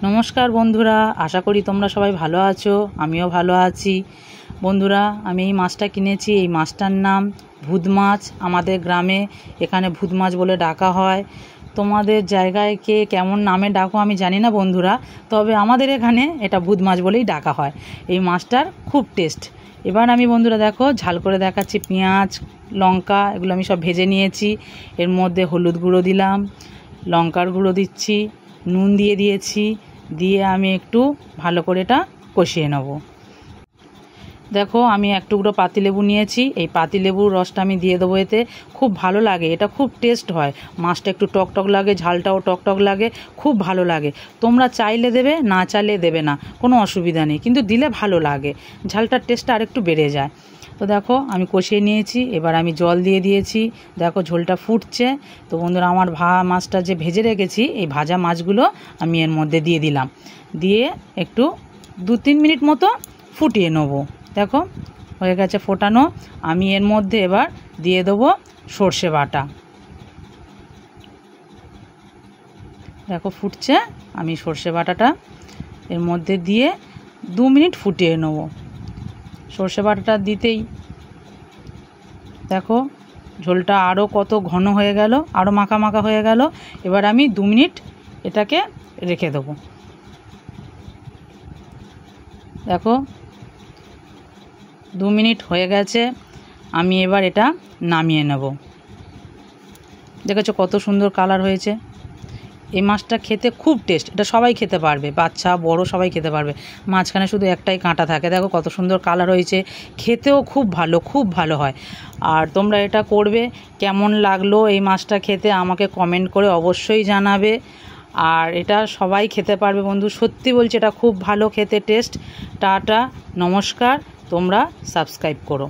নমস্কার বন্ধুরা, আশা করি তোমরা সবাই ভালো আছো। আমিও ভালো আছি। বন্ধুরা, আমি এই মাছটা কিনেছি। এই মাছটার নাম ভূত মাছ। আমাদের গ্রামে এখানে ভূত মাছ বলে ডাকা হয়। তোমাদের জায়গায় কে কেমন নামে ডাকো আমি জানি না বন্ধুরা, তবে আমাদের এখানে এটা ভূত মাছ বলেই ডাকা হয়। এই মাছটার খুব টেস্ট। এবার আমি বন্ধুরা দেখো ঝাল করে দেখাচ্ছি। পেঁয়াজ, লঙ্কা এগুলো আমি সব ভেজে নিয়েছি। এর মধ্যে হলুদ গুঁড়ো দিলাম, লঙ্কার গুঁড়ো দিচ্ছি, নুন দিয়ে দিয়েছি। দিয়ে আমি একটু ভালো করে এটা কষিয়ে নেব। দেখো আমি এক টুকরো পাতিলেবু নিয়েছি। এই পাতিলেবুর রসটা আমি দিয়ে দেবো এতে। খুব ভালো লাগে, এটা খুব টেস্ট হয়। মাছটা একটু টকটক লাগে, ঝালটাও টকটক লাগে, খুব ভালো লাগে। তোমরা চাইলে দেবে, না চাইলে দেবে না, কোনো অসুবিধা নেই, কিন্তু দিলে ভালো লাগে। ঝালটার টেস্টটা আরেকটু বেড়ে যায়। তো দেখো আমি কষিয়ে নিয়েছি। এবার আমি জল দিয়ে দিয়েছি। দেখো ঝোলটা ফুটছে। তো বন্ধুরা, আমার মাছটা যে ভেজে রেখেছি, এই ভাজা মাছগুলো আমি এর মধ্যে দিয়ে দিলাম। দিয়ে একটু 2-3 মিনিট মতো ফুটিয়ে নেবো। দেখো হয়ে গেছে ফোটানো। আমি এর মধ্যে এবার দিয়ে দেবো সর্ষে বাটা। দেখো ফুটছে। আমি সর্ষে বাটাটা এর মধ্যে দিয়ে 2 মিনিট ফুটিয়ে নেব। সর্ষে বাটাটা দিতেই দেখো ঝোলটা আরও কত ঘন হয়ে গেল, আরও মাখা মাখা হয়ে গেল। এবার আমি 2 মিনিট এটাকে রেখে দেবো। দেখো 2 মিনিট হয়ে গেছে। আমি এবার এটা নামিয়ে নেব। দেখেছো কত সুন্দর কালার হয়েছে। এই মাছটা খেতে খুব টেস্ট। এটা সবাই খেতে পারবে, বাচ্চা বড় সবাই খেতে পারবে। মাঝখানে শুধু একটাই কাঁটা থাকে। দেখো কত সুন্দর কালার হয়েছে। খেতেও খুব ভালো, খুব ভালো হয়। আর তোমরা এটা করবে। কেমন লাগলো এই মাছটা খেতে আমাকে কমেন্ট করে অবশ্যই জানাবে। আর এটা সবাই খেতে পারবে বন্ধু, সত্যি বলছি, এটা খুব ভালো খেতে টেস্ট। টাটা, নমস্কার। তোমরা সাবস্ক্রাইব করো।